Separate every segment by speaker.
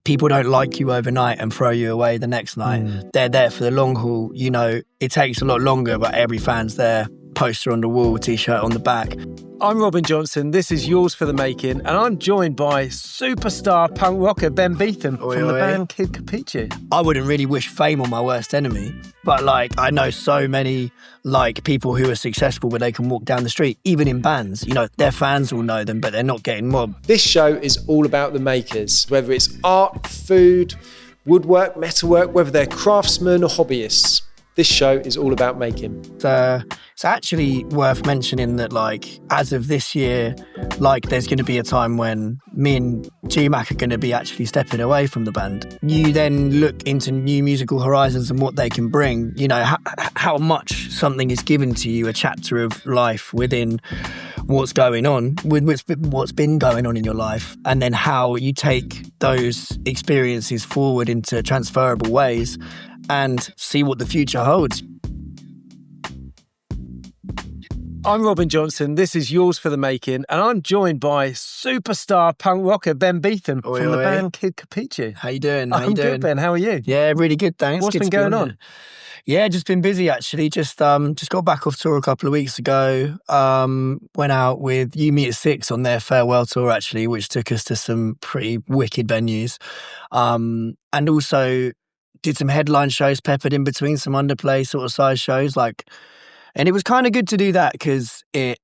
Speaker 1: people don't like you overnight and throw you away the next night. They're there for the long haul. You know, it takes a lot longer, but every fan's there. Poster on the wall, t-shirt on the back.
Speaker 2: I'm Robin Johnson, this is Yours for the Making, and I'm joined by superstar punk rocker Ben Beetham from the band Kid Kapichi.
Speaker 1: I wouldn't really wish fame on my worst enemy, but like I know so many like people who are successful where they can walk down the street, even in bands. You know, their fans will know them, but they're not getting mobbed.
Speaker 2: This show is all about the makers, whether it's art, food, woodwork, metalwork, whether they're craftsmen or hobbyists. This show is all about making.
Speaker 1: It's actually worth mentioning that, like, as of this year, like, there's going to be a time when me and G-Mac are going to be actually stepping away from the band. You then look into new musical horizons and what they can bring. You know, how much something is given to you, a chapter of life within what's going on, with what's been going on in your life, and then how you take those experiences forward into transferable ways and see what the future holds.
Speaker 2: I'm Robin Johnson, this is Yours for the Making, and I'm joined by superstar punk rocker Ben Beetham from the band Kid Kapichi.
Speaker 1: How you doing?
Speaker 2: I'm good, Ben. How are you?
Speaker 1: Yeah, really good, thanks.
Speaker 2: What's been going on?
Speaker 1: Yeah, just been busy actually. Just got back off tour a couple of weeks ago. Went out with You Meet at Six on their farewell tour actually, which took us to some pretty wicked venues. And also did some headline shows peppered in between some underplay sort of size shows, and it was kind of good to do that because it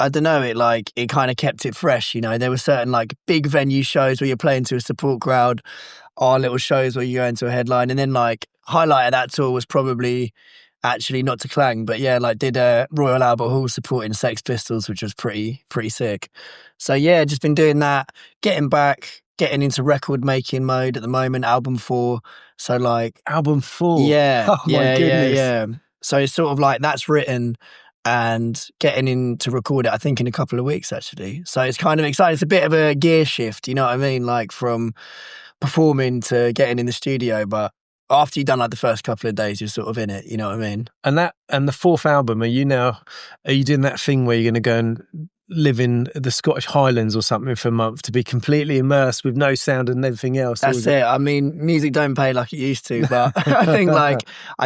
Speaker 1: kind of kept it fresh. You know, there were certain like big venue shows where you're playing to a support crowd, or little shows where you go into a headline, and then like highlight of that tour was probably actually Not to Clang, but yeah, like did a Royal Albert Hall supporting Sex Pistols, which was pretty sick. So yeah, just been doing that, getting into record making mode at the moment, album 4. So like
Speaker 2: Album 4?
Speaker 1: Yeah.
Speaker 2: Oh my goodness.
Speaker 1: Yeah. So it's sort of like that's written and getting in to record it, I think in a couple of weeks actually. So it's kind of exciting. It's a bit of a gear shift, you know what I mean? Like from performing to getting in the studio, but after you've done like the first couple of days, you're sort of in it, you know what I mean?
Speaker 2: And the 4th album, are you doing that thing where you're going to go and live in the Scottish Highlands or something for a month to be completely immersed with no sound and everything else?
Speaker 1: That's it. I mean, music don't pay like it used to, but I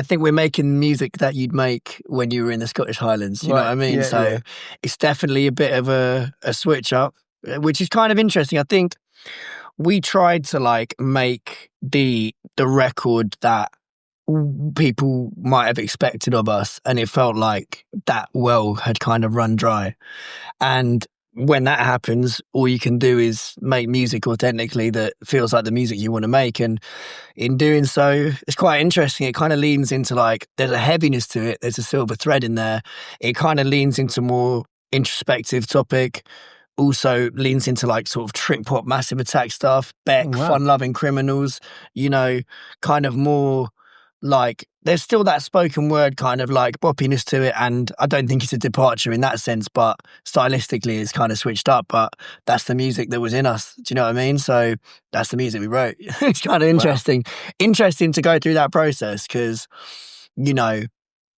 Speaker 1: think we're making music that you'd make when you were in the Scottish Highlands, you know what I mean? Yeah. It's definitely a bit of a switch up, which is kind of interesting. I think we tried to like make the record that people might have expected of us, and it felt like that well had kind of run dry. And when that happens, all you can do is make music authentically that feels like the music you want to make. And in doing so, it's quite interesting. It kind of leans into like, there's a heaviness to it. There's a silver thread in there. It kind of leans into more introspective topic. Also leans into like sort of trip hop, Massive Attack stuff, Beck, Fun-Loving Criminals, you know, kind of more like there's still that spoken word kind of like boppiness to it, and I don't think it's a departure in that sense, but stylistically it's kind of switched up, but that's the music that was in us. Do you know what I mean? So that's the music we wrote. It's kind of interesting. Wow. Interesting to go through that process because, you know,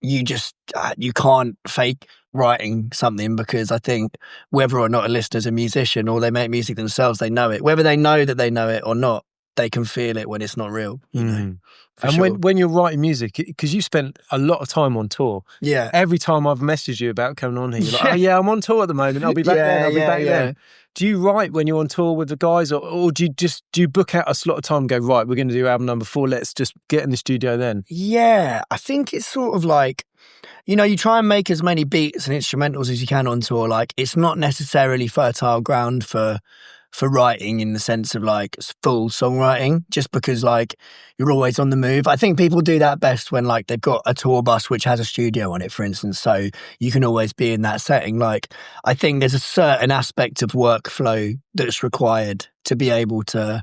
Speaker 1: you just, you can't fake writing something, because I think whether or not a listener's a musician or they make music themselves, they know it. Whether they know that they know it or not, they can feel it when it's not real, you know.
Speaker 2: And sure. when you're writing music, because you spent a lot of time on tour. Yeah. Every time I've messaged you about coming on here, you're like, oh yeah, I'm on tour at the moment. I'll be back then. I'll be back then. Do you write when you're on tour with the guys, or do you book out a slot of time and go, right, we're going to do album number 4, let's just get in the studio then?
Speaker 1: Yeah, I think it's sort of like, you know, you try and make as many beats and instrumentals as you can on tour. Like, it's not necessarily fertile ground for writing in the sense of like full songwriting, just because like you're always on the move. I think people do that best when like they've got a tour bus which has a studio on it, for instance, so you can always be in that setting. Like, I think there's a certain aspect of workflow that's required to be able to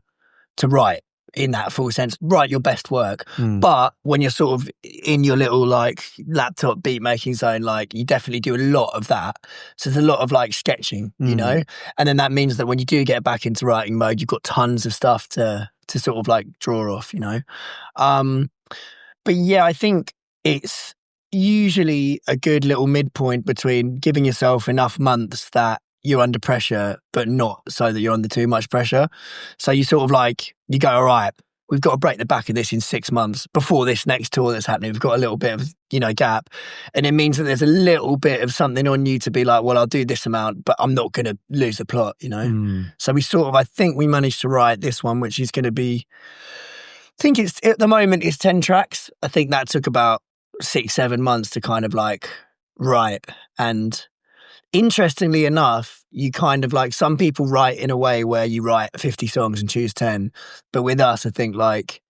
Speaker 1: write in that full sense, write your best work. But when you're sort of in your little like laptop beat making zone, like you definitely do a lot of that. So there's a lot of like sketching, you know, and then that means that when you do get back into writing mode, you've got tons of stuff to sort of like draw off, you know. But yeah, I think it's usually a good little midpoint between giving yourself enough months that you're under pressure, but not so that you're under too much pressure. So you sort of like, you go, all right, we've got to break the back of this in 6 months before this next tour that's happening. We've got a little bit of, gap. And it means that there's a little bit of something on you to be like, well, I'll do this amount, but I'm not going to lose the plot, So we I think we managed to write this one, which is going to be, I think at the moment it's 10 tracks. I think that took about 6-7 months to kind of like write. And interestingly enough, you kind of like, some people write in a way where you write 50 songs and choose 10. But with us, I think like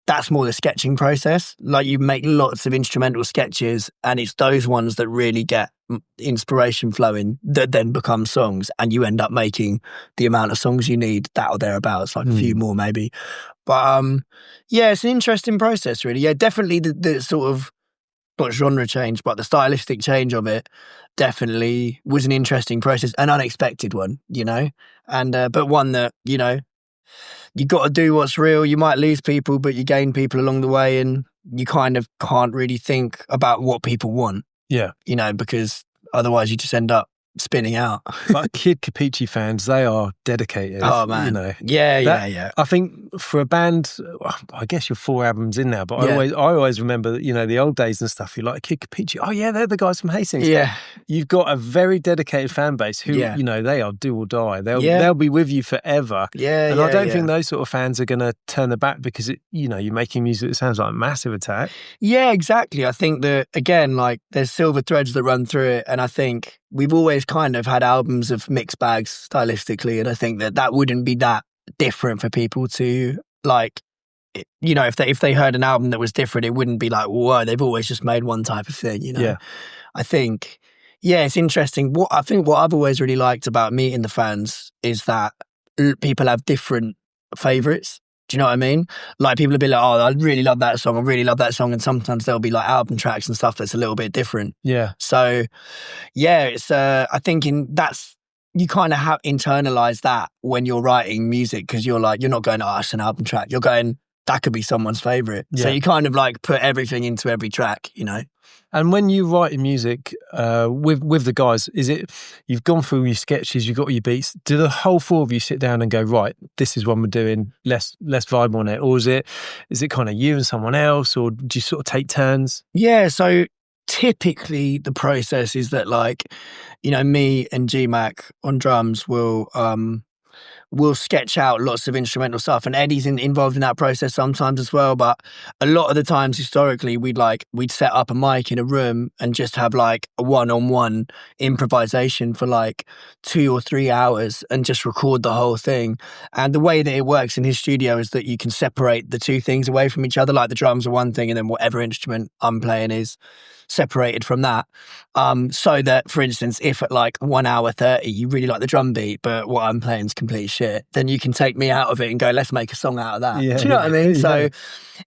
Speaker 1: that's more the sketching process. Like you make lots of instrumental sketches and it's those ones that really get inspiration flowing that then become songs, and you end up making the amount of songs you need, that or thereabouts, like a few more maybe. But yeah, it's an interesting process really. Yeah, definitely the sort of, not genre change, but the stylistic change of it definitely was an interesting process, an unexpected one, and but one that, you got to do what's real. You might lose people, but you gain people along the way, and you kind of can't really think about what people want.
Speaker 2: Yeah.
Speaker 1: Because otherwise you just end up spinning out.
Speaker 2: But Kid Kapichi fans, they are dedicated.
Speaker 1: Oh man, yeah.
Speaker 2: I think for a band, I guess you're 4 albums in now, but I always remember, the old days and stuff. You're like, Kid Kapichi, oh yeah, they're the guys from Hastings.
Speaker 1: Yeah,
Speaker 2: you've got a very dedicated fan base who, they are do or die. They'll be with you forever.
Speaker 1: Yeah,
Speaker 2: and I don't think those sort of fans are going to turn their back because you're making music that sounds like a massive attack.
Speaker 1: Yeah, exactly. I think that again, like there's silver threads that run through it, and I think we've always kind of had albums of mixed bags stylistically, and I think that wouldn't be that different for people to like, if they heard an album that was different, it wouldn't be like, whoa, they've always just made one type of thing,
Speaker 2: Yeah.
Speaker 1: I think, it's interesting. What I've always really liked about meeting the fans is that people have different favourites. Do you know what I mean? Like people will be like, oh, I really love that song. I really love that song. And sometimes there'll be like album tracks and stuff that's a little bit different.
Speaker 2: Yeah.
Speaker 1: So, it's, I think you kind of have internalized that when you're writing music, because you're like, you're not going, oh, it's an album track. You're going, that could be someone's favourite. Yeah. So you kind of like put everything into every track,
Speaker 2: And when you write music with the guys, is it, you've gone through your sketches, you've got your beats, do the whole 4 of you sit down and go, right, this is what we're doing, let's vibe on it? Or is it kind of you and someone else, or do you sort of take turns?
Speaker 1: Yeah, so typically the process is that like, me and G-Mac on drums will sketch out lots of instrumental stuff, and Eddie's involved in that process sometimes as well. But a lot of the times historically we'd set up a mic in a room and just have like a one-on-one improvisation for like 2 or 3 hours and just record the whole thing. And the way that it works in his studio is that you can separate the two things away from each other, like the drums are one thing and then whatever instrument I'm playing is separated from that, so that, for instance, if at like 1 hour 30 you really like the drum beat but what I'm playing is complete shit, then you can take me out of it and go, let's make a song out of that.
Speaker 2: Yeah,
Speaker 1: do you know what I mean? So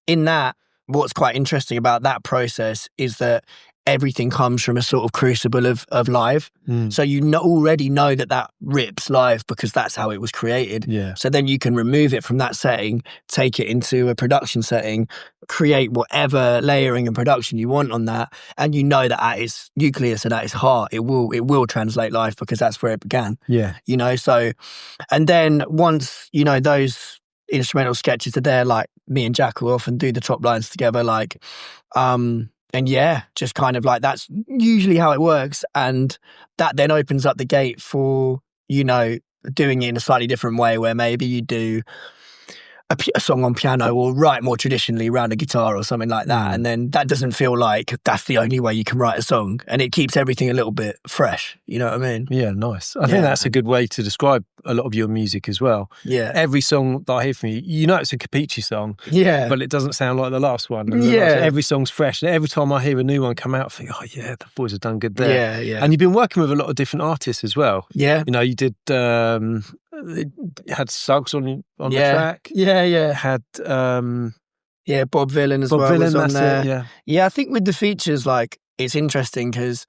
Speaker 1: in that, what's quite interesting about that process is that everything comes from a sort of crucible of live. So you already know that rips live because that's how it was created.
Speaker 2: Yeah.
Speaker 1: So then you can remove it from that setting, take it into a production setting, create whatever layering and production you want on that, and that at its nucleus and at its heart, it will translate live because that's where it began.
Speaker 2: Yeah.
Speaker 1: So, and then once, those instrumental sketches are there, like me and Jack will often do the top lines together, like, and just kind of like, that's usually how it works. And that then opens up the gate for, doing it in a slightly different way, where maybe you do a song on piano or write more traditionally around a guitar or something like that. And then that doesn't feel like that's the only way you can write a song. And it keeps everything a little bit fresh. You know what I mean?
Speaker 2: Yeah, nice. I think that's a good way to describe a lot of your music as well.
Speaker 1: Yeah.
Speaker 2: Every song that I hear from you, it's a Kapichi song.
Speaker 1: Yeah.
Speaker 2: But it doesn't sound like the last one. Every song's fresh. And every time I hear a new one come out, I think, oh yeah, the boys have done good there.
Speaker 1: Yeah.
Speaker 2: And you've been working with a lot of different artists as well.
Speaker 1: Yeah.
Speaker 2: You did... had Suggs on the track.
Speaker 1: Yeah.
Speaker 2: Had
Speaker 1: Bob Vylan as well.
Speaker 2: Bob Vylan,
Speaker 1: was on there.
Speaker 2: It,
Speaker 1: yeah. I think with the features, like, it's interesting because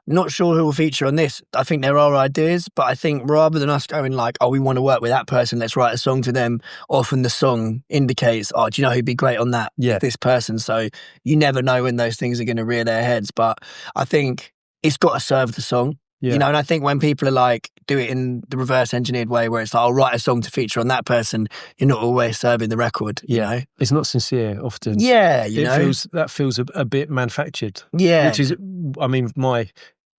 Speaker 1: not sure who will feature on this. I think there are ideas, but I think rather than us going like, oh, we want to work with that person, let's write a song to them, often the song indicates, oh, do you know who'd be great on that?
Speaker 2: Yeah.
Speaker 1: This person. So you never know when those things are going to rear their heads. But I think it's got to serve the song. You know, and I think when people are like, do it in the reverse engineered way where it's like, I'll write a song to feature on that person, you're not always serving the record, you know?
Speaker 2: It's not sincere often.
Speaker 1: Yeah, you know?
Speaker 2: That feels a bit manufactured.
Speaker 1: Yeah.
Speaker 2: Which is, I mean, my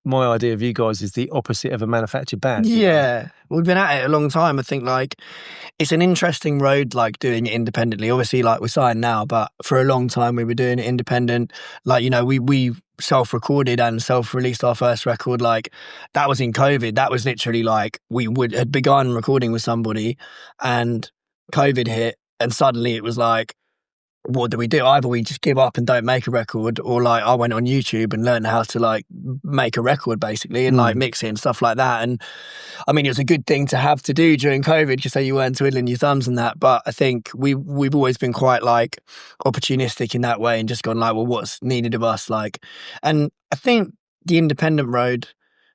Speaker 2: idea of you guys is the opposite of a manufactured band.
Speaker 1: Yeah. You know? We've been at it a long time. I think like it's an interesting road, like doing it independently. Obviously, like we're signed now, but for a long time we were doing it independent. Like, you know, we self-recorded and self-released our first record. Like that was in COVID. That was literally like we had begun recording with somebody and COVID hit and suddenly it was like, what do we do? Either we just give up and don't make a record, or like I went on YouTube and learned how to like make a record basically and like mix it and stuff like that. And I mean, it was a good thing to have to do during COVID because so you weren't twiddling your thumbs and that. But I think we've always been quite like opportunistic in that way and just gone like, well, what's needed of us? Like, and I think the independent road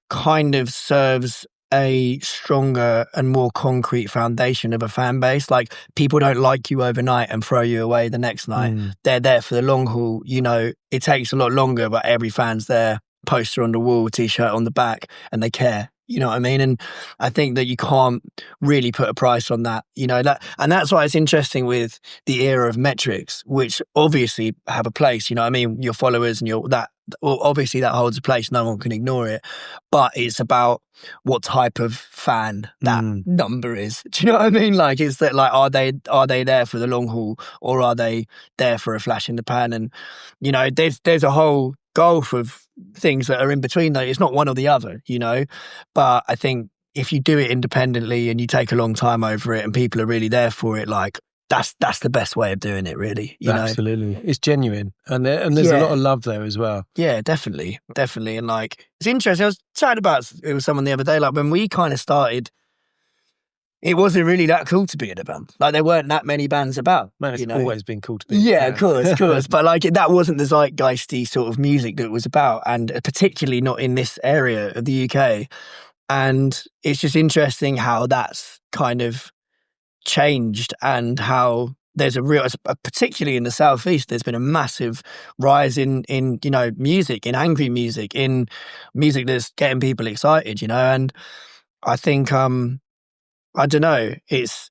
Speaker 1: kind of serves a stronger and more concrete foundation of a fan base. Like people don't like you overnight and throw you away the next night. They're there for the long haul. You know, it takes a lot longer, but every fan's there, poster on the wall, t-shirt on the back, and they care. You know what I mean? And I think that you can't really put a price on that, you know, and that's why it's interesting with the era of metrics, which obviously have a place, you know what I mean? Your followers and obviously that holds a place. No one can ignore it, but it's about what type of fan that number is. Do you know what I mean? Like, is that like, are they there for the long haul or are they there for a flash in the pan? And, you know, there's a whole gulf of things that are in between though. It's not one or the other, you know, but I think if you do it independently and you take a long time over it and people are really there for it, like that's the best way of doing it, really. You know?
Speaker 2: Absolutely. It's genuine. And there's a lot of love there as well.
Speaker 1: Yeah, definitely. And like, it's interesting. I was chatting about it with someone the other day, like when we kind of started, it wasn't really that cool to be in a band. Like there weren't that many bands about.
Speaker 2: Man, it's always been cool to be.
Speaker 1: Yeah, of course. But like that wasn't the zeitgeisty sort of music that it was about, and particularly not in this area of the UK. And it's just interesting how that's kind of changed and how there's a real, particularly in the Southeast, there's been a massive rise in you know, music, in angry music, in music that's getting people excited, you know. And I think I don't know. It's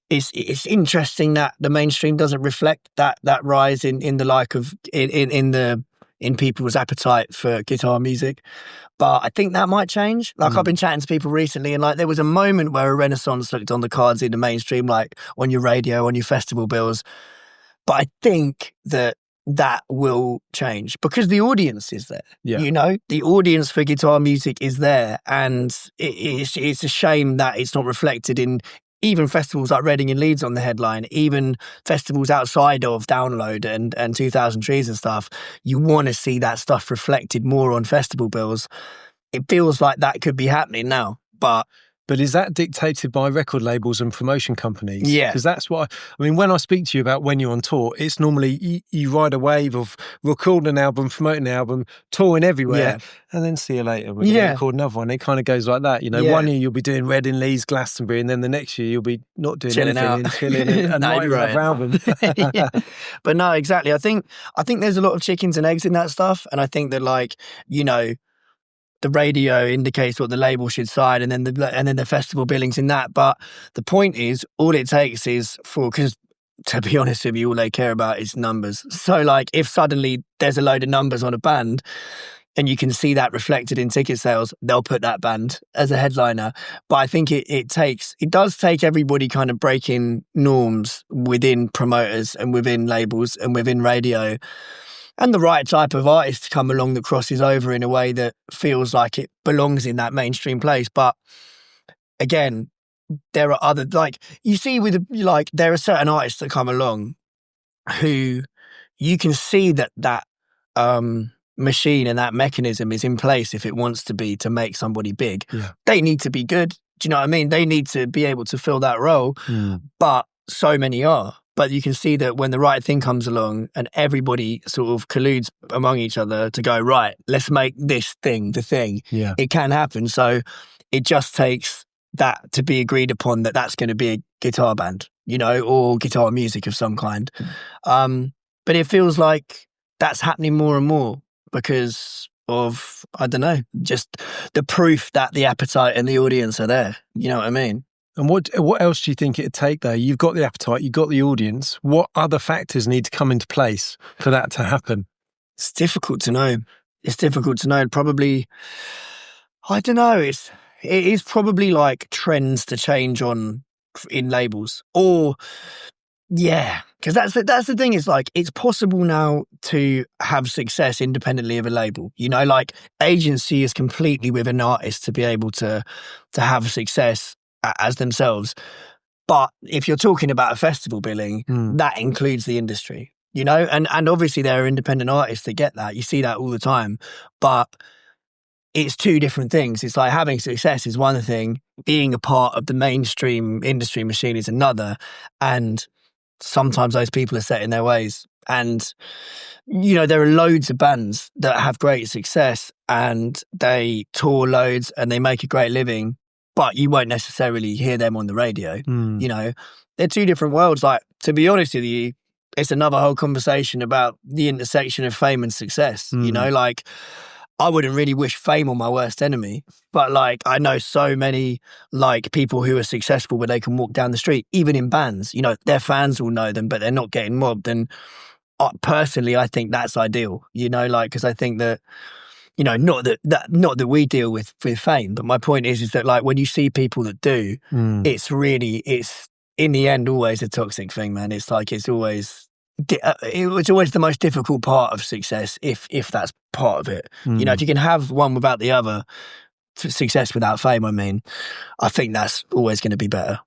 Speaker 1: interesting that the mainstream doesn't reflect that rise in the like of in people's appetite for guitar music. But I think that might change. Like I've been chatting to people recently, and like there was a moment where a renaissance looked on the cards in the mainstream, like on your radio, on your festival bills. But I think that will change because the audience is there. Yeah. You know, the audience for guitar music is there, and it's a shame that it's not reflected in even festivals like Reading and Leeds on the headline, even festivals outside of Download and 2000 Trees and stuff. You want to see that stuff reflected more on festival bills. It feels like that could be happening now, but
Speaker 2: is that dictated by record labels and promotion companies?
Speaker 1: Yeah.
Speaker 2: Because that's what I mean, when I speak to you about when you're on tour, it's normally you ride a wave of recording an album, promoting an album, touring everywhere, and then see you later. When you record another one, it kind of goes like that. You know, one year you'll be doing Reading, Leeds, Glastonbury, and then the next year you'll be not doing
Speaker 1: chilling
Speaker 2: anything and chilling and writing another album.
Speaker 1: But no, exactly. I think there's a lot of chickens and eggs in that stuff. And I think that, like, you know, the radio indicates what the label should sign, and then the festival billings in that. But the point is, all it takes is because to be honest with you, all they care about is numbers. So like, if suddenly there's a load of numbers on a band, and you can see that reflected in ticket sales, they'll put that band as a headliner. But I think it does take everybody kind of breaking norms within promoters and within labels and within radio, and the right type of artist to come along that crosses over in a way that feels like it belongs in that mainstream place. But again, there are other, like, you see with, like, there are certain artists that come along who you can see that machine and that mechanism is in place if it wants to be, to make somebody big. Yeah. They need to be good. Do you know what I mean? They need to be able to fill that role. But so many are. But you can see that when the right thing comes along and everybody sort of colludes among each other to go, right, let's make this thing the thing. Yeah. It can happen. So it just takes that to be agreed upon that that's going to be a guitar band, you know, or guitar music of some kind. But it feels like that's happening more and more because of, I don't know, just the proof that the appetite and the audience are there. You know what I mean?
Speaker 2: And what else do you think it'd take though? You've got the appetite, you've got the audience. What other factors need to come into place for that to happen?
Speaker 1: It's difficult to know. Probably, I don't know. It is probably like trends to change in labels, or because that's the thing. Is like it's possible now to have success independently of a label. You know, like agency is completely with an artist to be able to have success as themselves. But if you're talking about a festival billing, that includes the industry, you know, and obviously there are independent artists that get that. You see that all the time, but it's two different things. It's like having success is one thing, being a part of the mainstream industry machine is another. And sometimes those people are set in their ways. And, you know, there are loads of bands that have great success and they tour loads and they make a great living, but you won't necessarily hear them on the radio. You know, they're two different worlds. Like, to be honest with you, it's another whole conversation about the intersection of fame and success. You know, like, I wouldn't really wish fame on my worst enemy, but like, I know so many like people who are successful where they can walk down the street, even in bands, you know, their fans will know them, but they're not getting mobbed. And personally, I think that's ideal, you know, like, because I think that, you know, not that we deal with fame, but my point is that like when you see people that do, it's in the end always a toxic thing, man. It's like it's always the most difficult part of success if that's part of it. You know, if you can have one without the other, success without fame, I mean, I think that's always going to be better.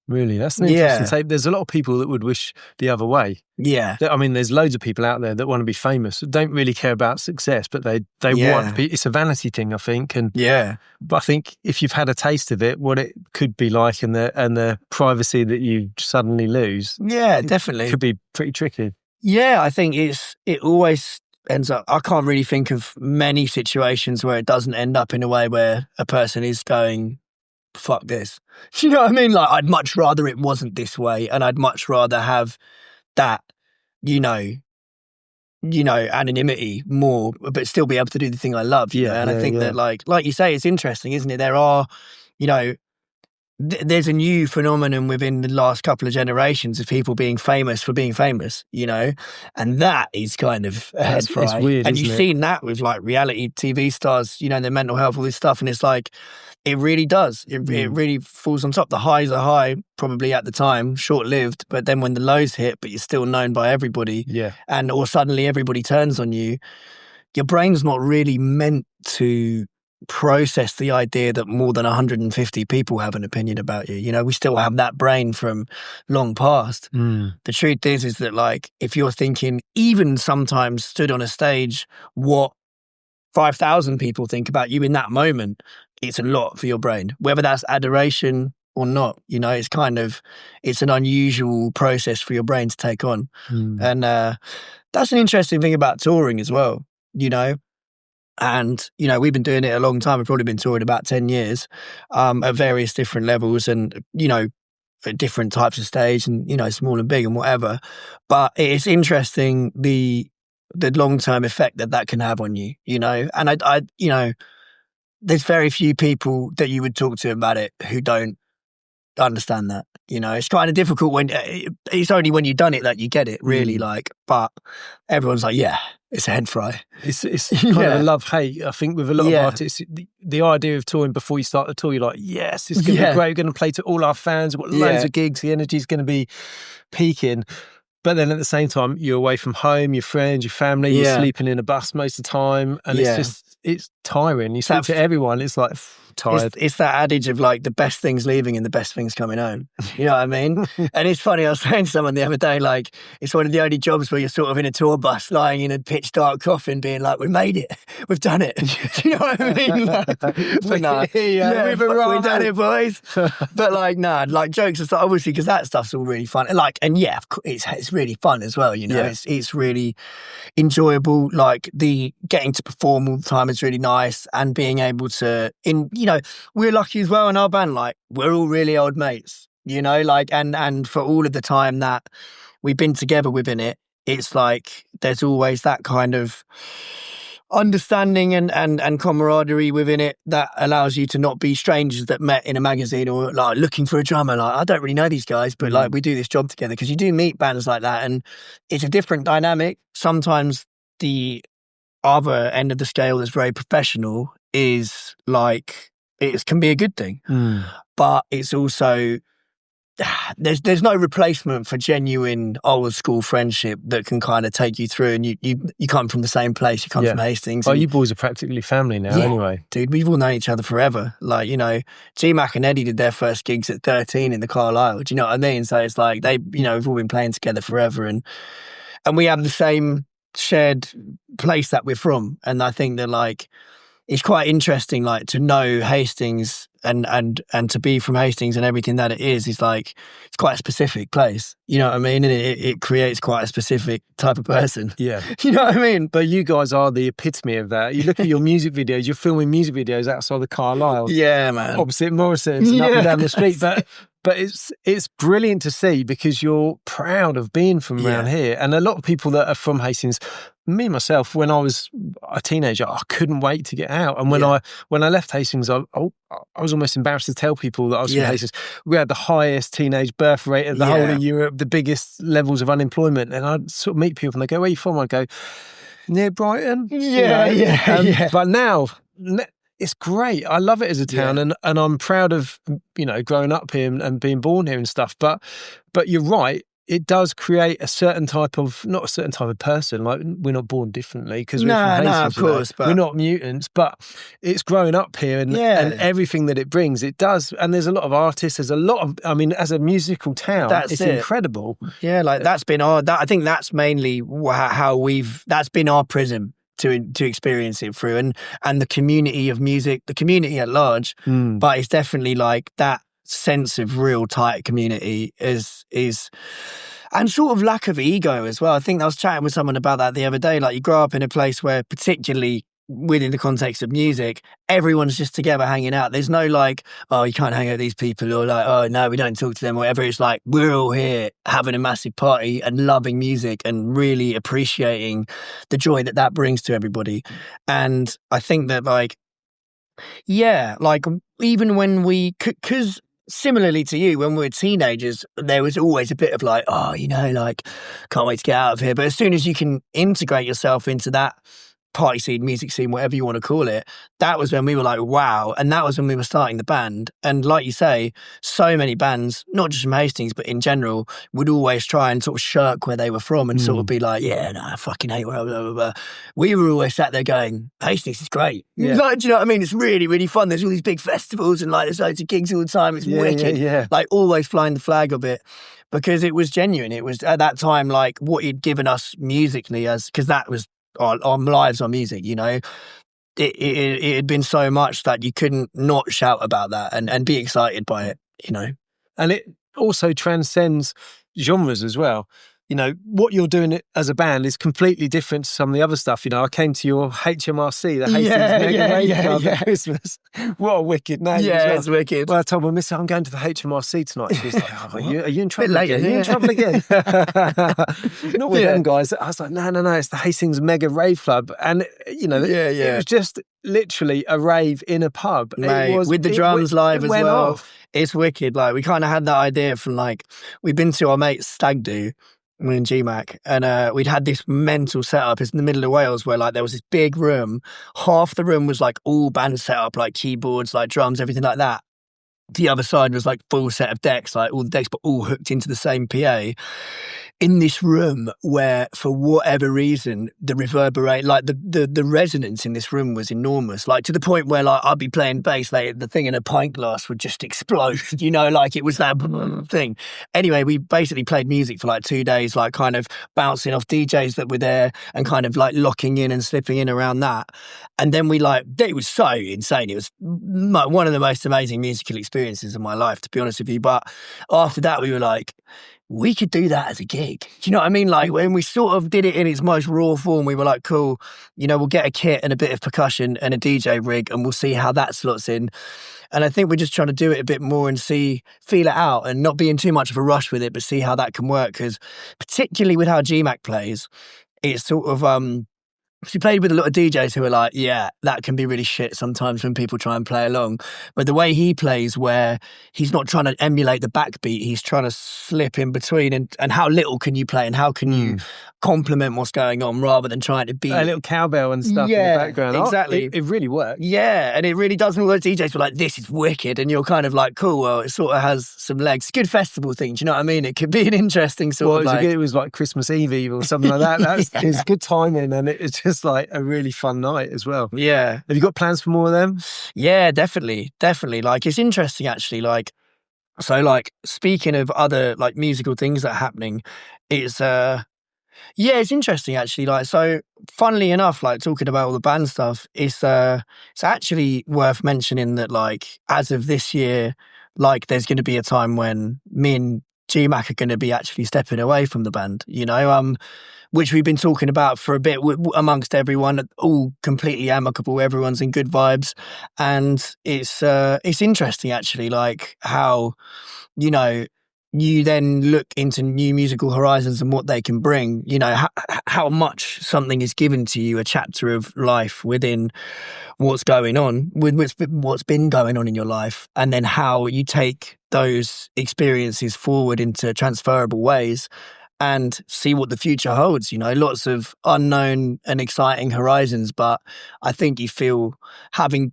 Speaker 2: Really? That's an interesting take. There's a lot of people that would wish the other way.
Speaker 1: Yeah.
Speaker 2: I mean, there's loads of people out there that want to be famous, don't really care about success, but they want to be. It's a vanity thing, I think. And but I think if you've had a taste of it, what it could be like and the privacy that you suddenly lose.
Speaker 1: Yeah, definitely.
Speaker 2: Could be pretty tricky.
Speaker 1: Yeah, I think it always ends up, I can't really think of many situations where it doesn't end up in a way where a person is going, fuck this. You know what I mean? Like, I'd much rather it wasn't this way, and I'd much rather have that, you know, anonymity more, but still be able to do the thing I love. And I think that, like you say, it's interesting, isn't it? There are, you know, there's a new phenomenon within the last couple of generations of people being famous for being famous, you know, and that is kind of a head fry.
Speaker 2: It's weird,
Speaker 1: and you've seen that with like reality TV stars, you know, their mental health, all this stuff, and it's like, it really does. It really falls on top. The highs are high, probably at the time, short-lived, but then when the lows hit, but you're still known by everybody, or suddenly everybody turns on you, your brain's not really meant to process the idea that more than 150 people have an opinion about you. You know, we still have that brain from long past. The truth is that, like, if you're thinking, even sometimes stood on a stage, what 5,000 people think about you in that moment, it's a lot for your brain, whether that's adoration or not. You know, it's an unusual process for your brain to take on. And that's an interesting thing about touring as well, you know. And, you know, we've been doing it a long time. We've probably been touring about 10 years at various different levels and, you know, at different types of stage and, you know, small and big and whatever. But it's interesting the long-term effect that can have on you, you know. And I you know, there's very few people that you would talk to about it who don't understand that. You know, it's kind of difficult when it's only when you've done it that you get it, really. Like, but everyone's like, yeah, it's a head fry.
Speaker 2: It's kind of a love-hate. I think with a lot of artists, the idea of touring before you start the tour, you're like, yes, it's going to be great. We're going to play to all our fans. We've got loads of gigs. The energy's going to be peaking. But then at the same time, you're away from home, your friends, your family, you're sleeping in a bus most of the time. And it's tiring. You speak to everyone, it's like tired.
Speaker 1: It's that adage of like the best things leaving and the best things coming home. You know what I mean? And it's funny, I was saying to someone the other day, like, it's one of the only jobs where you're sort of in a tour bus lying in a pitch dark coffin being like, we made it. We've done it. Do you know what I mean? Like, we've done it, boys. But like, nah, like jokes aside, obviously, because that stuff's all really fun. And it's really fun as well, you know. It's really enjoyable. Like the getting to perform all the time is really nice, and being able to, you know, we're lucky as well in our band, like we're all really old mates, you know, like and for all of the time that we've been together within it, it's like there's always that kind of, understanding and camaraderie within it that allows you to not be strangers that met in a magazine or like looking for a drummer. Like, I don't really know these guys, but like we do this job together, because you do meet bands like that and it's a different dynamic. Sometimes the other end of the scale that's very professional is like, it can be a good thing, but it's also, there's no replacement for genuine old school friendship that can kind of take you through, and you come from the same place, you come from Hastings.
Speaker 2: Well, you boys are practically family now anyway.
Speaker 1: Dude, we've all known each other forever. Like, you know, G-Mac and Eddie did their first gigs at 13 in the Carlisle. Do you know what I mean? So it's like we've all been playing together forever, and we have the same shared place that we're from. And I think that like, it's quite interesting, like, to know Hastings and to be from Hastings and everything that it is like, it's quite a specific place. You know what I mean? And it creates quite a specific type of person.
Speaker 2: Yeah.
Speaker 1: You know what I mean?
Speaker 2: But you guys are the epitome of that. You look at your music videos, you're filming music videos outside the Carlisle.
Speaker 1: Yeah, man.
Speaker 2: Opposite Morrison's and up and down the street. But it's brilliant to see, because you're proud of being from around here. And a lot of people that are from Hastings, me myself, when I was a teenager, I couldn't wait to get out. And when I left Hastings, I was almost embarrassed to tell people that I was from Hastings. We had the highest teenage birth rate of the whole of Europe, the biggest levels of unemployment. And I'd sort of meet people and they go, "Where are you from?" I'd go, "Near Brighton." But now, it's great. I love it as a town, and I'm proud of, you know, growing up here and being born here and stuff. But you're right. It does create a certain type of, not a certain type of person. Like, we're not born differently because we're from Hastings,
Speaker 1: of course, but
Speaker 2: we're not mutants. But it's growing up here and everything that it brings, it does. And there's a lot of artists. There's a lot of, I mean, as a musical town, it's incredible.
Speaker 1: Yeah, like that's been I think that's mainly how that's been our prism to experience it through, and the community of music, the community at large. But it's definitely like that sense of real tight community is and sort of lack of ego as well. I think I was chatting with someone about that the other day. Like, you grow up in a place where, particularly within the context of music, everyone's just together hanging out. There's no like, oh, you can't hang out with these people, or like, oh no, we don't talk to them, or whatever. It's like, we're all here having a massive party and loving music and really appreciating the joy that brings to everybody. And I think that like, like, even when because similarly to you, when we were teenagers, there was always a bit of like, oh, you know, like, can't wait to get out of here. But as soon as you can integrate yourself into that party scene, music scene, whatever you want to call it, that was when we were like, wow. And that was when we were starting the band. And like you say, so many bands, not just from Hastings, but in general, would always try and sort of shirk where they were from and sort of be like, no, I fucking hate where blah, blah, blah. We were always sat there going, Hastings is great. Like, do you know what I mean? It's really, really fun. There's all these big festivals and like there's loads of gigs all the time. It's wicked. Like, always flying the flag of it, because it was genuine. It was at that time like what he'd given us musically, because that was our lives on music, you know. It had been so much that you couldn't not shout about that and be excited by it, you know.
Speaker 2: And it also transcends genres as well. You know, what you're doing as a band is completely different to some of the other stuff. You know, I came to your HMRC, the Hastings Mega Rave Club at Christmas. What a wicked name.
Speaker 1: Yeah, it's wicked.
Speaker 2: Well, I told my missus, I'm going to the HMRC tonight. She was like, oh, are you in trouble again? Are you in trouble again? Not with them guys. I was like, no, it's the Hastings Mega Rave Club. And, you know, it was just literally a rave in a pub.
Speaker 1: Mate, with the drums live as well. It's wicked. Like, we kind of had that idea from like, we'd been to our mate's stag do, me and G-Mac, and we'd had this mental setup. It's in the middle of Wales, where like there was this big room. Half the room was like all band set up, like keyboards, like drums, everything like that. The other side was like full set of decks, like all the decks, but all hooked into the same PA. In this room where, for whatever reason, the reverberate, like the resonance in this room was enormous, like to the point where like I'd be playing bass, like the thing in a pint glass would just explode, you know, like it was that thing. Anyway, we basically played music for like 2 days, like kind of bouncing off DJs that were there and kind of like locking in and slipping in around that. And then it was so insane. It was one of the most amazing musical experiences of my life, to be honest with you. But after that, we were like, we could do that as a gig. Do you know what I mean? Like, when we sort of did it in its most raw form, we were like, cool, you know, we'll get a kit and a bit of percussion and a DJ rig and we'll see how that slots in. And I think we're just trying to do it a bit more and feel it out and not be in too much of a rush with it, but see how that can work. Because particularly with how G-Mac plays, it's sort of, she played with a lot of DJs who are like, yeah, that can be really shit sometimes when people try and play along. But the way he plays, where he's not trying to emulate the backbeat, he's trying to slip in between. And how little can you play and how can you complement what's going on rather than trying to be
Speaker 2: a little cowbell and stuff in the background.
Speaker 1: Exactly.
Speaker 2: It really works.
Speaker 1: Yeah, and it really does. All those DJs were like, this is wicked. And you're kind of like, cool, well, it sort of has some legs. Good festival thing, do you know what I mean? It could be an interesting sort of
Speaker 2: it was like Christmas Eve or something like that. It's good timing, and it's just like a really fun night as well.
Speaker 1: Yeah.
Speaker 2: Have you got plans for more of them?
Speaker 1: Yeah, definitely. Like, it's interesting actually. Like, so like speaking of other like musical things that are happening, it's interesting actually. Like, so funnily enough, like talking about all the band stuff, it's actually worth mentioning that like as of this year, like there's going to be a time when me and GMAC are going to be actually stepping away from the band, you know, which we've been talking about for a bit amongst everyone, all completely amicable, everyone's in good vibes. And it's interesting actually, like how, you know, you then look into new musical horizons and what they can bring, you know, how much something is given to you, a chapter of life within what's going on, with what's been going on in your life, and then how you take those experiences forward into transferable ways and see what the future holds, you know, lots of unknown and exciting horizons. But I think you feel having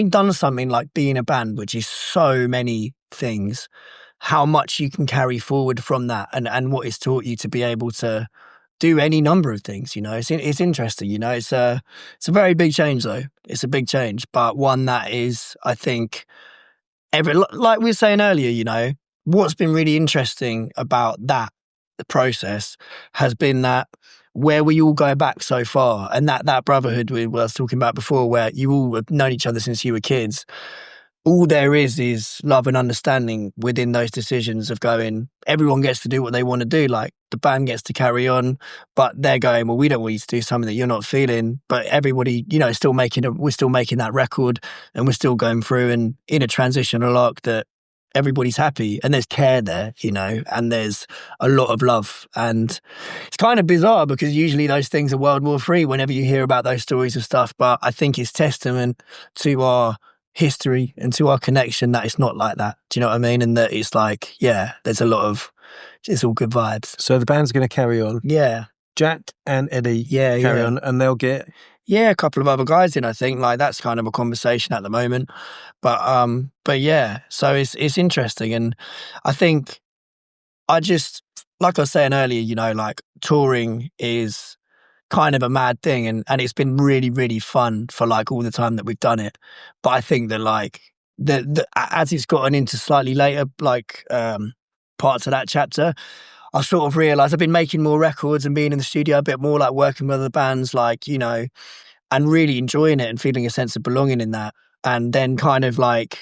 Speaker 1: done something like being a band, which is so many things, how much you can carry forward from that and what it's taught you to be able to do any number of things, you know. It's interesting, you know. It's a very big change though. It's a big change, but one that is, I think, like we were saying earlier, you know, what's been really interesting about that process has been that where we all go back so far, and that brotherhood we was talking about before, where you all have known each other since you were kids. All there is love and understanding within those decisions of going, everyone gets to do what they want to do. Like the band gets to carry on, but they're going, well, we don't want you to do something that you're not feeling. But everybody, you know, we're still making that record, and we're still going through and in a transitional arc that everybody's happy and there's care there, you know, and there's a lot of love. And it's kind of bizarre because usually those things are World War III whenever you hear about those stories of stuff. But I think it's testament to our history and to our connection that it's not like that. Do you know what I mean? And that it's like, yeah, there's a lot of, it's all good vibes.
Speaker 2: So the band's going to carry on.
Speaker 1: Yeah.
Speaker 2: Jack and Eddie carry on, and they'll get...
Speaker 1: Yeah, a couple of other guys in, I think. Like, that's kind of a conversation at the moment. But yeah, so it's interesting. And I think like I was saying earlier, you know, like touring is kind of a mad thing, and it's been really, really fun for like all the time that we've done it. But I think that like as it's gotten into slightly later like parts of that chapter, I've sort of realised I've been making more records and being in the studio a bit more, like working with other bands, like, you know, and really enjoying it and feeling a sense of belonging in that. And then kind of like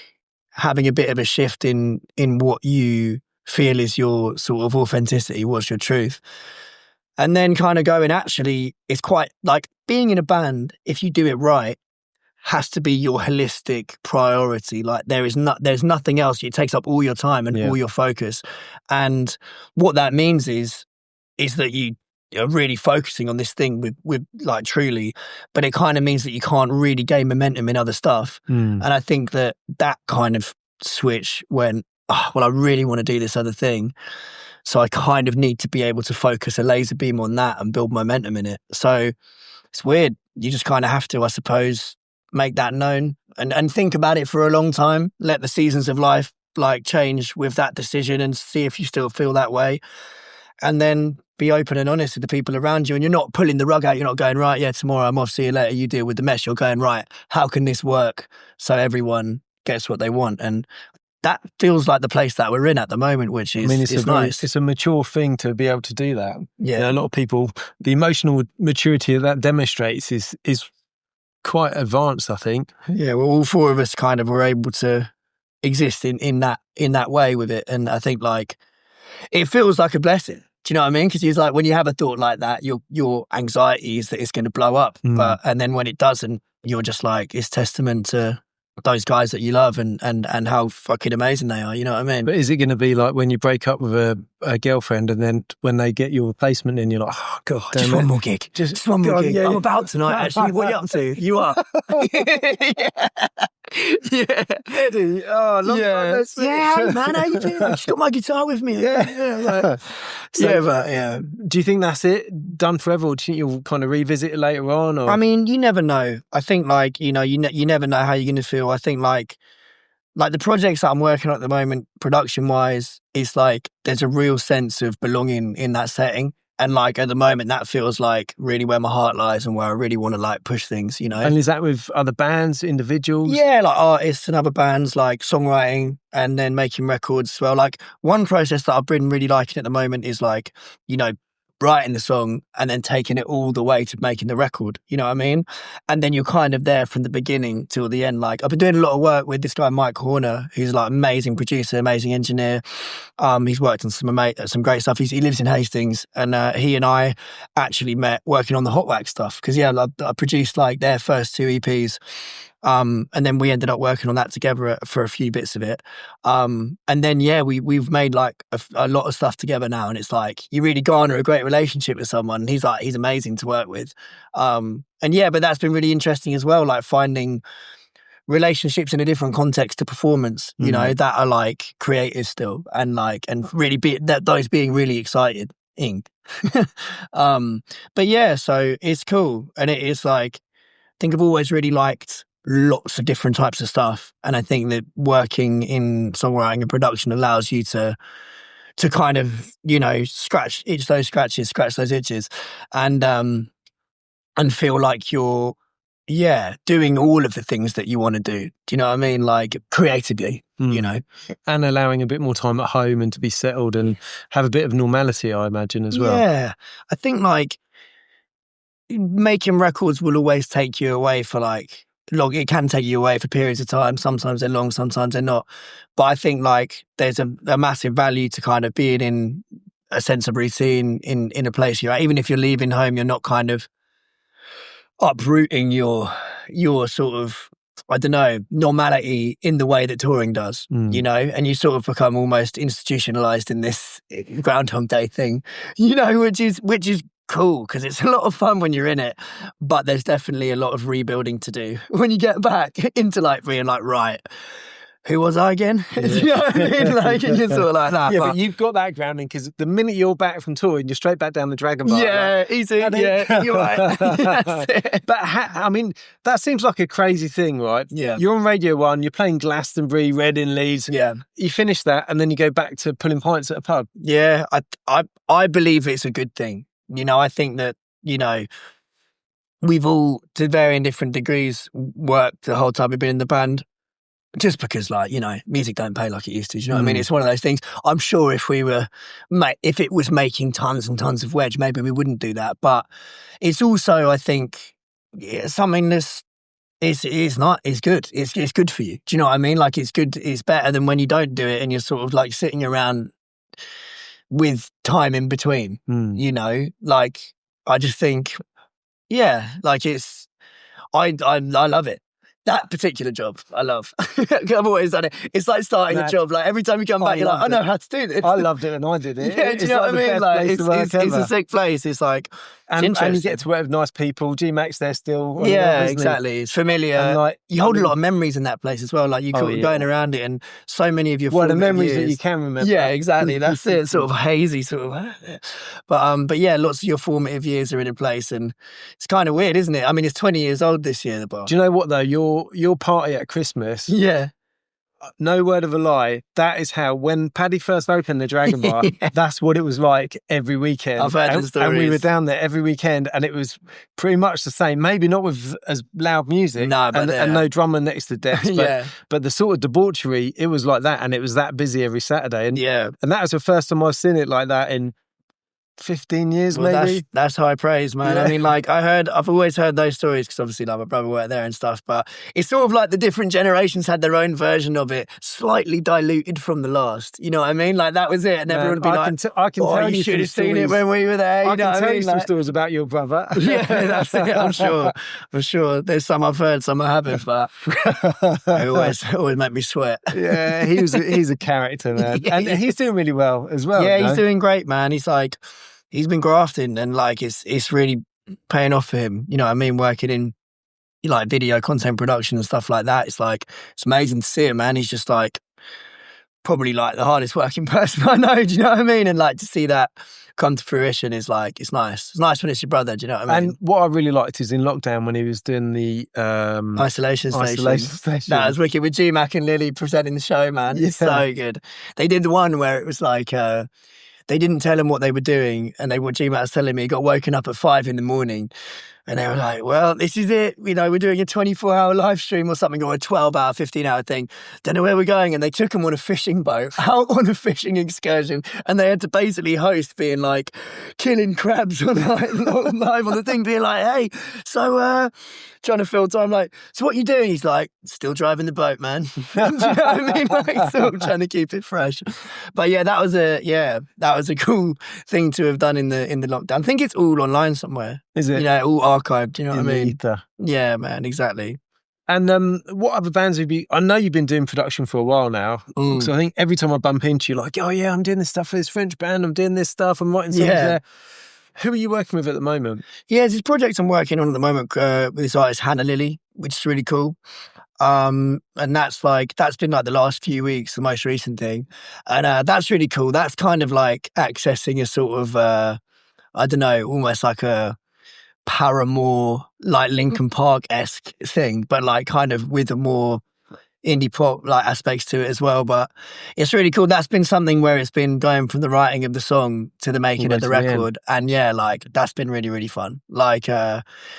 Speaker 1: having a bit of a shift in what you feel is your sort of authenticity, what's your truth. And then kind of going, actually, it's quite like being in a band, if you do it right, has to be your holistic priority. Like there's nothing else. It takes up all your time and all your focus. And what that means is that you are really focusing on this thing with like truly, but it kind of means that you can't really gain momentum in other stuff. And I think that kind of switch went, oh, well, I really want to do this other thing. So I kind of need to be able to focus a laser beam on that and build momentum in it. So it's weird. You just kind of have to, I suppose, make that known and think about it for a long time. Let the seasons of life like change with that decision and see if you still feel that way. And then be open and honest with the people around you. And you're not pulling the rug out. You're not going, right, yeah, tomorrow I'm off, see you later, you deal with the mess. You're going, right, how can this work so everyone gets what they want? And that feels like the place that we're in at the moment, which is, it's nice.
Speaker 2: It's a mature thing to be able to do that.
Speaker 1: Yeah.
Speaker 2: You know, a lot of people, the emotional maturity that demonstrates is quite advanced, I think.
Speaker 1: Yeah, well, all four of us kind of were able to exist in that way with it. And I think like it feels like a blessing. Do you know what I mean? Because it's like when you have a thought like that, your anxiety is that it's going to blow up. And then when it doesn't, you're just like, it's testament to those guys that you love and how fucking amazing they are, you know what I mean?
Speaker 2: But is it going to be like when you break up with a girlfriend and then when they get your replacement in, you're like, oh, God,
Speaker 1: just one more gig. Just one more gig.
Speaker 2: Yeah.
Speaker 1: I'm about tonight, actually. What are you up to? You are. Yeah.
Speaker 2: Eddie, oh, long time.
Speaker 1: Yeah, man, how you doing? I've just got my guitar with me.
Speaker 2: Yeah. Do you think that's it? Done forever? Or do you think you'll kind of revisit it later on? Or?
Speaker 1: I mean, you never know. I think, like, you know, you never know how you're going to feel. I think, like the projects that I'm working on at the moment, production-wise, it's like there's a real sense of belonging in that setting. And like at the moment, that feels like really where my heart lies and where I really want to like push things, you know.
Speaker 2: And is that with other bands, individuals?
Speaker 1: Yeah, like artists and other bands, like songwriting and then making records as well. Like one process that I've been really liking at the moment is like, you know, writing the song and then taking it all the way to making the record, you know what I mean? And then you're kind of there from the beginning till the end. Like I've been doing a lot of work with this guy, Mike Horner, who's like amazing producer, amazing engineer. He's worked on some great stuff. He lives in Hastings and he and I actually met working on the Hot Wax stuff because I produced like their first 2 EPs. And then we ended up working on that together for a few bits of it. And then, we've made like a lot of stuff together now. And it's like, you really garner a great relationship with someone. He's amazing to work with. But that's been really interesting as well. Like finding relationships in a different context to performance, you know, that are like creative still and really those being really excited. So it's cool. And it is like, I think I've always really liked lots of different types of stuff, and I think that working in songwriting and production allows you to kind of, you know, scratch those itches and feel like you're doing all of the things that you want to do. Do you know what I mean? Like creatively, you know,
Speaker 2: and allowing a bit more time at home and to be settled and have a bit of normality, I imagine, as well.
Speaker 1: Yeah, I think like making records will always take you away for like long. It can take you away for periods of time. Sometimes they're long, sometimes they're not. But I think like there's a massive value to kind of being in a sense of routine in a place you're at. Even if you're leaving home, you're not kind of uprooting your sort of, I don't know, normality in the way that touring does, you know, and you sort of become almost institutionalized in this Groundhog Day thing, you know, which is cool because it's a lot of fun when you're in it, but there's definitely a lot of rebuilding to do when you get back into like being like, right, who was I again? Yeah. Do you know what I mean? Like you're sort of like that.
Speaker 2: Yeah, but you've got that grounding because the minute you're back from touring, you're straight back down the Dragon Bar.
Speaker 1: Yeah,
Speaker 2: like,
Speaker 1: easy. Yeah, you're right.
Speaker 2: But I mean, that seems like a crazy thing, right?
Speaker 1: Yeah.
Speaker 2: You're on Radio 1, you're playing Glastonbury, Reading, Leeds.
Speaker 1: Yeah.
Speaker 2: You finish that and then you go back to pulling pints at a pub.
Speaker 1: Yeah, I believe it's a good thing. You know, I think that, you know, we've all, to varying different degrees, worked the whole time we've been in the band. Just because, like, you know, music don't pay like it used to. Do you know what I mean? It's one of those things. I'm sure if it was making tons and tons of wedge, maybe we wouldn't do that. But it's also, I think, something that's is good. It's good for you. Do you know what I mean? Like, it's good. It's better than when you don't do it and you're sort of like sitting around with time in between. You know, like I just think, like I love it. That particular job, I love. I've always done it. It's like starting a job. Like every time you come back, you're like, I know how to do this.
Speaker 2: I loved it when I did it.
Speaker 1: Yeah, do you know what I mean? Like it's a sick place. It's like
Speaker 2: and you get to work with nice people. G-Max there still.
Speaker 1: Yeah, exactly. It's familiar. And like you hold a lot of memories in that place as well. Like you going around it, and so many of your
Speaker 2: the memories that you can remember.
Speaker 1: Yeah, exactly. That's it. Sort of hazy, sort of. But yeah, lots of your formative years are in a place, and it's kind of weird, isn't it? I mean, it's 20 years old this year. The bar.
Speaker 2: Do you know what though? Your party at Christmas.
Speaker 1: Yeah.
Speaker 2: No word of a lie. That is how, when Paddy first opened the Dragon Bar, that's what it was like every weekend.
Speaker 1: I've heard the stories.
Speaker 2: And we were down there every weekend, and it was pretty much the same. Maybe not with as loud music, and no drummer next to the desk, but the sort of debauchery, it was like that, and it was that busy every Saturday. And and that was the first time I've seen it like that in 15 years,
Speaker 1: well,
Speaker 2: maybe.
Speaker 1: That's high praise, man. Yeah. I mean, like I've always heard those stories because obviously like my brother worked there and stuff, but it's sort of like the different generations had their own version of it, slightly diluted from the last. You know what I mean? Like that was it, and everyone would be
Speaker 2: I can tell
Speaker 1: you should have seen it when we were there.
Speaker 2: I can tell you some stories about your brother.
Speaker 1: Yeah, that's it. I'm sure, for sure. There's some I've heard, some I haven't, but they always make me sweat.
Speaker 2: Yeah, he's a character, man, and he's doing really well as well.
Speaker 1: Yeah, he's doing great, man. He's been grafting, and like it's really paying off for him. You know what I mean? Working in like video content production and stuff like that. It's amazing to see him, man. He's just like probably like the hardest working person I know. Do you know what I mean? And like to see that come to fruition is like, it's nice. It's nice when it's your brother. Do you know what I mean?
Speaker 2: And what I really liked is in lockdown when he was doing the
Speaker 1: Isolation Station. That was wicked with G-Mac and Lily presenting the show, man. Yeah. It's so good. They did the one where it was like they didn't tell him what they were doing, and what G-Mac was telling me, he got woken up at 5 a.m. And they were like, well, this is it. You know, we're doing a 24-hour live stream or something, or a 12-hour, 15-hour thing. Don't know where we're going. And they took him on a fishing boat, out on a fishing excursion. And they had to basically host being like, killing crabs on live on the thing, being like, hey, so trying to fill time. Like, so what you doing? He's like, still driving the boat, man. Do you know what I mean? Like, still trying to keep it fresh. But yeah, that was a cool thing to have done in the lockdown. I think it's all online somewhere.
Speaker 2: Is it?
Speaker 1: You know, all archived. Do you know what I mean?
Speaker 2: Ether.
Speaker 1: Yeah, man, exactly.
Speaker 2: And what other bands have you? I know you've been doing production for a while now. So I think every time I bump into you, like, oh yeah, I'm doing this stuff for this French band. I'm doing this stuff. I'm writing songs there. Who are you working with at the moment? Yeah,
Speaker 1: there's this project I'm working on at the moment with this artist Hannah Lily, which is really cool. And that's been like the last few weeks, the most recent thing, and that's really cool. That's kind of like accessing a sort of I don't know, almost like a Paramore, like Linkin Park-esque thing, but like kind of with a more indie pop like aspects to it as well. But it's really cool. That's been something where it's been going from the writing of the song to the making of the record, and yeah, like that's been really, really fun. Like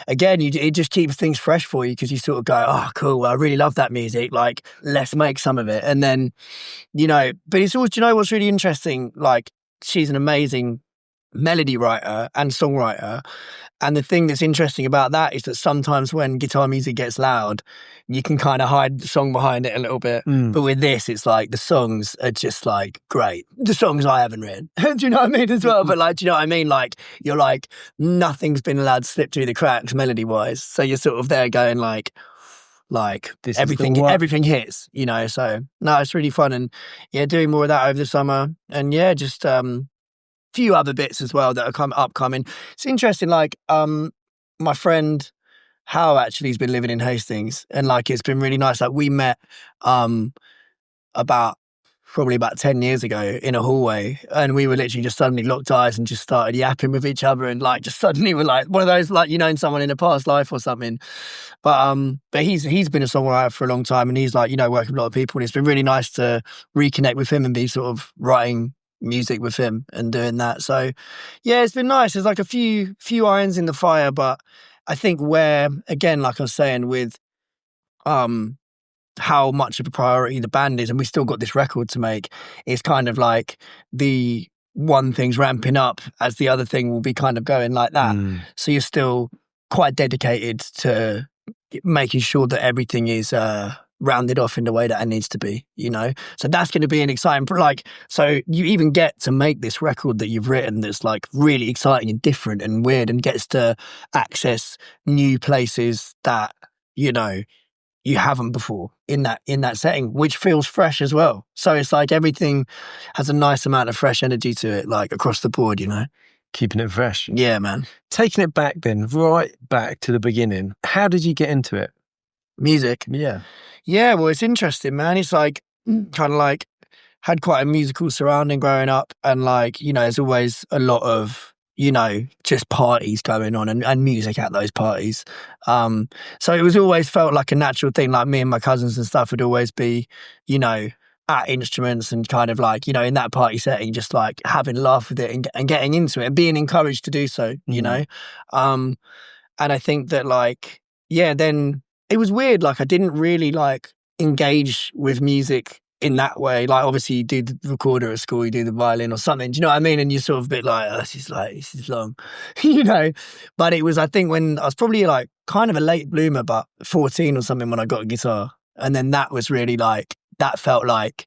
Speaker 1: again, it just keeps things fresh for you because you sort of go, oh cool, well, I really love that music, like let's make some of it. And then, you know, but it's always, do you know what's really interesting? Like she's an amazing melody writer and songwriter, and the thing that's interesting about that is that sometimes when guitar music gets loud, you can kind of hide the song behind it a little bit. But with this, it's like the songs are just like great. The songs I haven't written. Do you know what I mean as well? But like, do you know what I mean? Like you're like, nothing's been allowed to slip through the cracks melody wise. So you're sort of there going like this everything hits, you know. So no, it's really fun, and yeah, doing more of that over the summer, and yeah, just few other bits as well that are upcoming. It's interesting, like my friend Hal actually has been living in Hastings, and like it's been really nice. Like we met probably about 10 years ago in a hallway, and we were literally just suddenly locked eyes and just started yapping with each other, and like just suddenly we're like one of those, like, you know, someone in a past life or something. But he's been a songwriter for a long time, and he's like, you know, working with a lot of people, and it's been really nice to reconnect with him and be sort of writing music with him and doing that. So yeah, it's been nice. There's like a few irons in the fire, but I think where, again, like I was saying, with how much of a priority the band is, and we still got this record to make, it's kind of like the one thing's ramping up as the other thing will be kind of going like that. So you're still quite dedicated to making sure that everything is rounded off in the way that it needs to be, you know. So that's going to be an exciting, like, so you even get to make this record that you've written that's like really exciting and different and weird, and gets to access new places that, you know, you haven't before in that setting, which feels fresh as well. So it's like everything has a nice amount of fresh energy to it, like across the board, you know.
Speaker 2: Keeping it fresh.
Speaker 1: Yeah, man.
Speaker 2: Taking it back then, right back to the beginning, how did you get into it?
Speaker 1: Music?
Speaker 2: Yeah.
Speaker 1: Yeah, well, it's interesting, man. It's like kind of like had quite a musical surrounding growing up, and like, you know, there's always a lot of, you know, just parties going on and music at those parties. So it was always felt like a natural thing. Like me and my cousins and stuff would always be, you know, at instruments and kind of like, you know, in that party setting, just like having a laugh with it and getting into it and being encouraged to do so, you know. And I think that like, yeah, then it was weird. Like I didn't really like engage with music in that way. Like, obviously you do the recorder at school, you do the violin or something, do you know what I mean? And you're sort of a bit like, oh, this is long, you know? But it was, I think, when I was probably like kind of a late bloomer, but 14 or something, when I got a guitar. And then that was really like, that felt like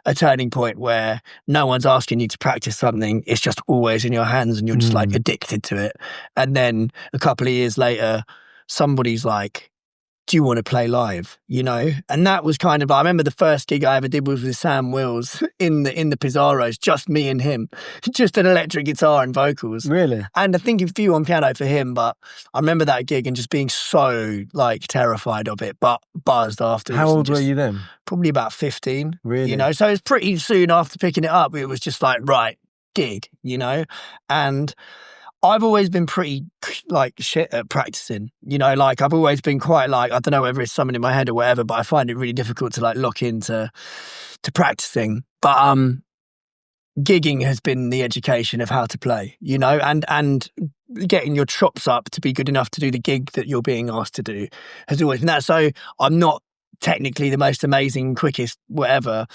Speaker 1: a turning point where no one's asking you to practice something. It's just always in your hands and you're just like addicted to it. And then a couple of years later, somebody's like, do you want to play live? You know? And that was kind of, I remember the first gig I ever did was with Sam Wills in the Pizarros, just me and him, just an electric guitar and vocals.
Speaker 2: Really?
Speaker 1: And I think a few on piano for him, but I remember that gig and just being so like terrified of it, but buzzed afterwards.
Speaker 2: How old were you then?
Speaker 1: Probably about 15.
Speaker 2: Really?
Speaker 1: You know, so it was pretty soon after picking it up, it was just like, right, gig, you know? And I've always been pretty like shit at practicing, you know, like I've always been quite like, I don't know whether it's something in my head or whatever, but I find it really difficult to like lock into practicing. But gigging has been the education of how to play, you know, and getting your chops up to be good enough to do the gig that you're being asked to do has always been that. So I'm not technically the most amazing, quickest, whatever,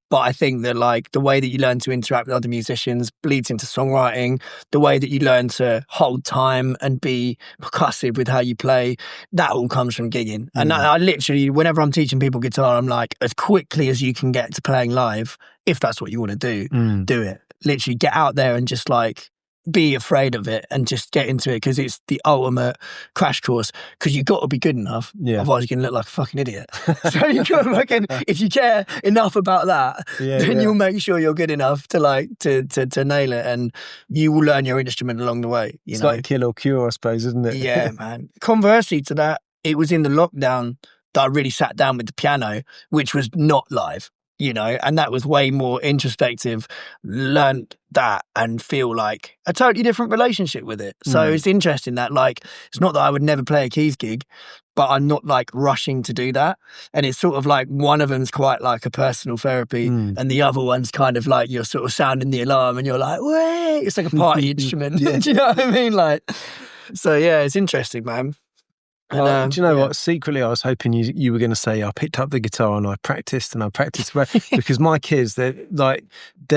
Speaker 1: but I think that like the way that you learn to interact with other musicians bleeds into songwriting. The way that you learn to hold time and be percussive with how you play, that all comes from gigging. And I literally, whenever I'm teaching people guitar, I'm like, as quickly as you can get to playing live, if that's what you want to do, do it. Literally get out there and just like be afraid of it and just get into it, because it's the ultimate crash course, because you've got to be good enough, otherwise you're going to look like a fucking idiot. So you got to fucking, if you care enough about that, then you'll make sure you're good enough to like to nail it, and you will learn your instrument along the way.
Speaker 2: It's like kill or cure, I suppose, isn't it?
Speaker 1: Yeah, man. Conversely to that, it was in the lockdown that I really sat down with the piano, which was not live. You know, and that was way more introspective, learned that and feel like a totally different relationship with it. So it's interesting that like, it's not that I would never play a keys gig, but I'm not like rushing to do that. And it's sort of like one of them's quite like a personal therapy and the other one's kind of like you're sort of sounding the alarm and you're like, wait, it's like a party instrument. Do you know what I mean? Like, so yeah, it's interesting, man.
Speaker 2: And, do you know what? Secretly, I was hoping you were going to say I picked up the guitar and I practiced because my kids, they're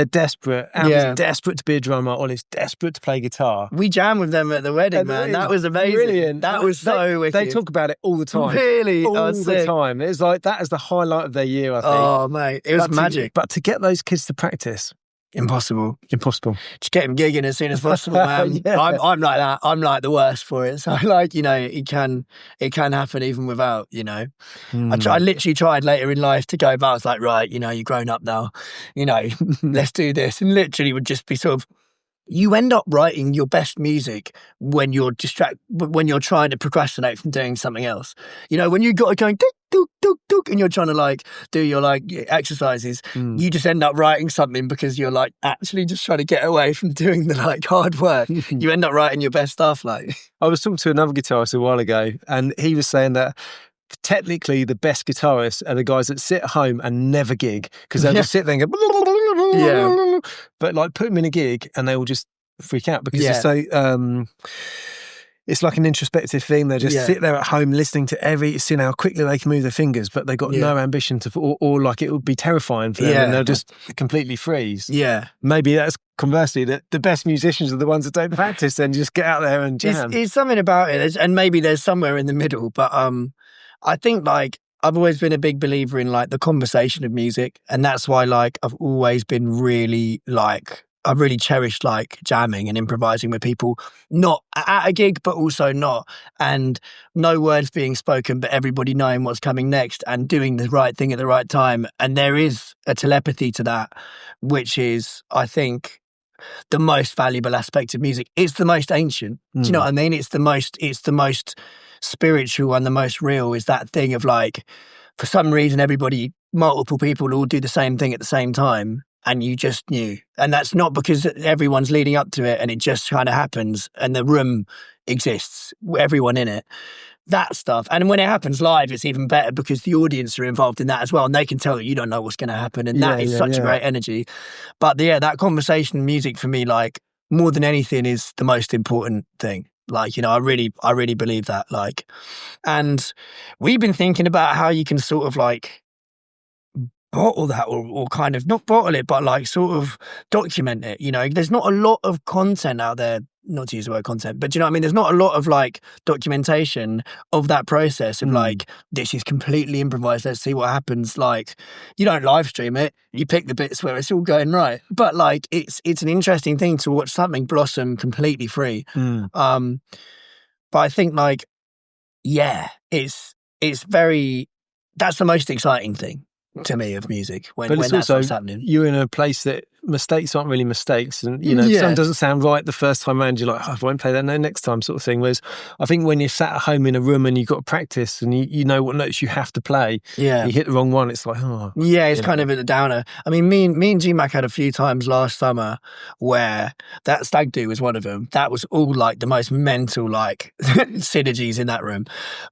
Speaker 2: desperate. Amber's desperate to be a drummer. Ollie's desperate to play guitar.
Speaker 1: We jam with them at the wedding, man. That was amazing. Brilliant. That was so wicked.
Speaker 2: They talk about it all the time.
Speaker 1: Really?
Speaker 2: All the time. It's like that is the highlight of their year, I think.
Speaker 1: Oh, mate. It was magic.
Speaker 2: But to get those kids to practice,
Speaker 1: Impossible.
Speaker 2: Just
Speaker 1: get them gigging as soon as possible, man. I'm like that. I'm like the worst for it. So like, you know, it can happen even without, you know. I literally tried later in life to go back. I was like, right, you know, you're grown up now, you know, let's do this. And literally would just be sort of, you end up writing your best music when you're when you're trying to procrastinate from doing something else. You know, when you got to go dook, and you're trying to like do your like exercises, you just end up writing something because you're like actually just trying to get away from doing the like hard work. You end up writing your best stuff. Like,
Speaker 2: I was talking to another guitarist a while ago, and he was saying that technically the best guitarists are the guys that sit at home and never gig, because they'll just sit there and go, but like put them in a gig and they will just freak out because it's so it's like an introspective thing. They just sit there at home listening to seeing how quickly they can move their fingers, but they've got no ambition to, or like it would be terrifying for them and they'll just completely freeze.
Speaker 1: Yeah.
Speaker 2: Maybe that's conversely that the best musicians are the ones that don't practice and just get out there and jam.
Speaker 1: It's something about it, and maybe there's somewhere in the middle, but I think like I've always been a big believer in like the conversation of music, and that's why like I've always been really like, I've really cherished like jamming and improvising with people, not at a gig, but also not. And no words being spoken, but everybody knowing what's coming next and doing the right thing at the right time. And there is a telepathy to that, which is, I think, the most valuable aspect of music. It's the most ancient. Do you know what I mean? It's the most spiritual and the most real, is that thing of like, for some reason, multiple people all do the same thing at the same time. And you just knew. And that's not because everyone's leading up to it and it just kind of happens and the room exists, everyone in it. That stuff. And when it happens live, it's even better because the audience are involved in that as well. And they can tell that you don't know what's going to happen. And that is such a great energy. But that conversation music for me, like more than anything, is the most important thing. Like, you know, I really believe that. Like, and we've been thinking about how you can sort of like bottle that or kind of not bottle it, but like sort of document it. There's not a lot of content out there, not to use the word content, but you know what I mean? There's not a lot of like documentation of that process of like, this is completely improvised. Let's see what happens. Like, you don't live stream it. You pick the bits where it's all going right. But like, it's an interesting thing to watch something blossom completely free. But I think like, yeah, it's very, that's the most exciting thing to me of music when that's what's happening.
Speaker 2: You're in a place that mistakes aren't really mistakes, and something doesn't sound right the first time around, you're like, I won't play that next time, sort of thing. Whereas I think when you're sat at home in a room and you've got to practice and you know what notes you have to play, you hit the wrong one, it's like,
Speaker 1: it's kind of a downer. I mean, me and G-Mac had a few times last summer where that stag do was one of them. That was all like the most mental like synergies in that room,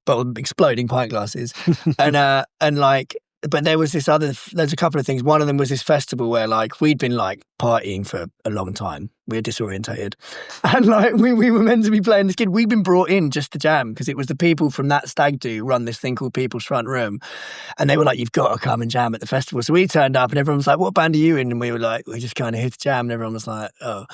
Speaker 1: but exploding pint glasses and like. But there's a couple of things. One of them was this festival where like we'd been like partying for a long time. We were disorientated. And like we were meant to be playing this kid. We'd been brought in just to jam because it was the people from that stag do run this thing called People's Front Room. And they were like, you've got to come and jam at the festival. So we turned up and everyone was like, what band are you in? And we were like, we're just kind of here to jam. And everyone was like, oh.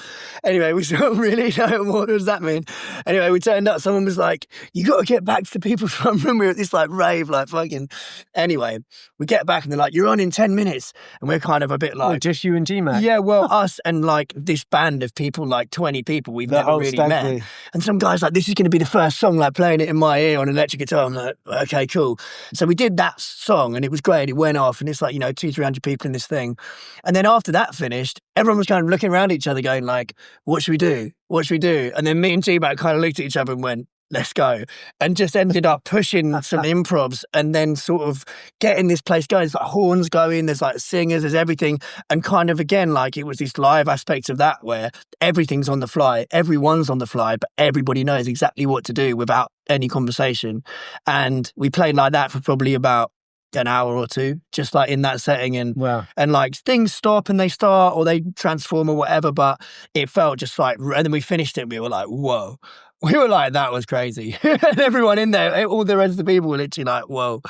Speaker 1: Anyway, we sort of really know what does that mean? Anyway, we turned up. Someone was like, you got to get back to the People's Front Room. We were at this like rave, like fucking. Anyway, we get back and they're like, you're on in 10 minutes. And we're kind of a bit like...
Speaker 2: just you and G-Mac?
Speaker 1: Yeah, well, us and like this band of people, like 20 people we've never really met. And some guy's like, this is going to be the first song, like playing it in my ear on an electric guitar. I'm like, okay, cool. So we did that song and it was great. It went off and it's like, 200-300 people in this thing. And then after that finished, everyone was kind of looking around each other going like, what should we do? What should we do? And then me and G-Mac kind of looked at each other and went, let's go. And just ended up pushing some improvs and then sort of getting this place going. There's like horns going, there's like singers, there's everything. And kind of again, like it was this live aspect of that where everything's on the fly, everyone's on the fly, but everybody knows exactly what to do without any conversation. And we played like that for probably about an hour or two, just like in that setting. And and like things stop and they start or they transform or whatever, but it felt just like, and then we finished it and we were like, whoa. We were like, that was crazy. And everyone in there, all the rest of the people were literally like, whoa.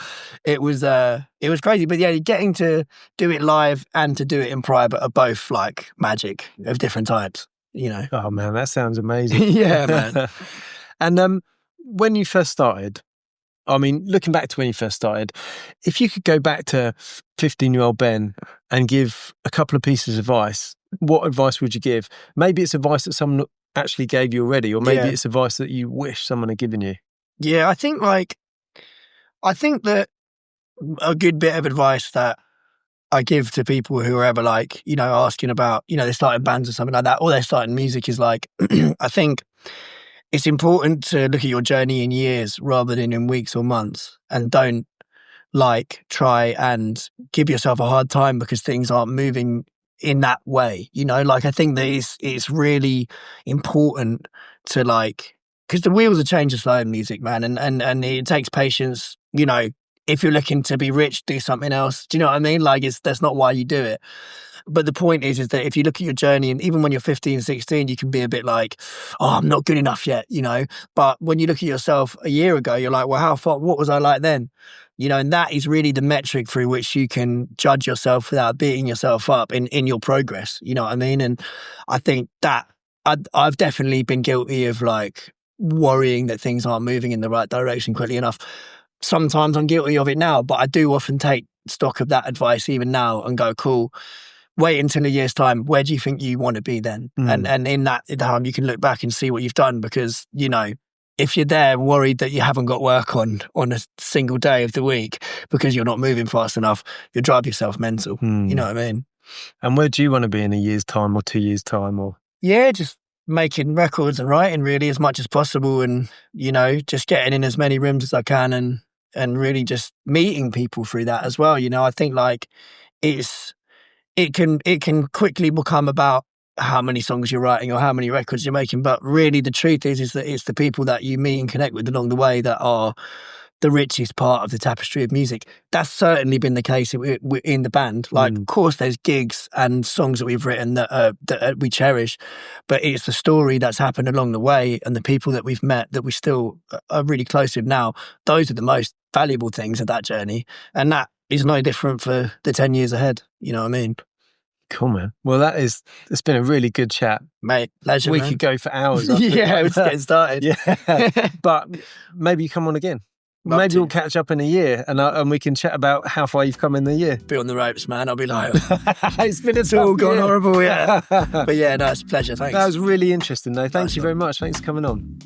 Speaker 1: It was crazy. But yeah, getting to do it live and to do it in private are both like magic of different types,
Speaker 2: Oh man, that sounds amazing.
Speaker 1: Yeah, man.
Speaker 2: And when you first started, I mean, looking back to when you first started, if you could go back to 15-year-old Ben and give a couple of pieces of advice, what advice would you give? Maybe it's advice that someone actually gave you already, or maybe it's advice that you wish someone had given you.
Speaker 1: Yeah, I think that a good bit of advice that I give to people who are ever like, asking about, they're starting bands or something like that, or they're starting music is like, I think it's important to look at your journey in years rather than in weeks or months, and don't like try and give yourself a hard time because things aren't moving in that way, like I think that it's really important to like, because the wheels are changing slow in music, man, and it takes patience. If you're looking to be rich, do something else. Do you know what I mean? Like that's not why you do it. But the point is that if you look at your journey, and even when you're 15, 16, you can be a bit like, oh, I'm not good enough yet, But when you look at yourself a year ago, you're like, well, what was I like then? And that is really the metric through which you can judge yourself without beating yourself up in your progress. You know what I mean? And I think that I've definitely been guilty of like worrying that things aren't moving in the right direction quickly enough. Sometimes I'm guilty of it now, but I do often take stock of that advice even now and go, cool, wait until a year's time. Where do you think you want to be then? And in that time, you can look back and see what you've done, because, if you're there worried that you haven't got work on a single day of the week because you're not moving fast enough, you'll drive yourself mental. You know what I mean?
Speaker 2: And where do you want to be in a year's time or 2 years' time? Or
Speaker 1: yeah, just making records and writing really as much as possible, and just getting in as many rooms as I can, and really just meeting people through that as well. I think like it can quickly become about how many songs you're writing or how many records you're making, but really the truth is that it's the people that you meet and connect with along the way that are the richest part of the tapestry of music. That's certainly been the case in the band. Like, of course, there's gigs and songs that we've written that we cherish, but it's the story that's happened along the way and the people that we've met that we still are really close with now. Those are the most valuable things of that journey, and that is no different for the 10 years ahead. You know what I mean?
Speaker 2: Cool, man. Well, it's been a really good chat.
Speaker 1: Mate, pleasure,
Speaker 2: We could go for hours.
Speaker 1: Yeah, we're just getting started.
Speaker 2: Yeah. But maybe you come on again. Maybe we'll catch up in a year and we can chat about how far you've come in the year.
Speaker 1: Be on the ropes, man. I'll be like,
Speaker 2: it's been
Speaker 1: all gone horrible, yeah. But yeah, no, it's a pleasure. Thanks.
Speaker 2: That was really interesting, though. Thank you very much. Thanks for coming on.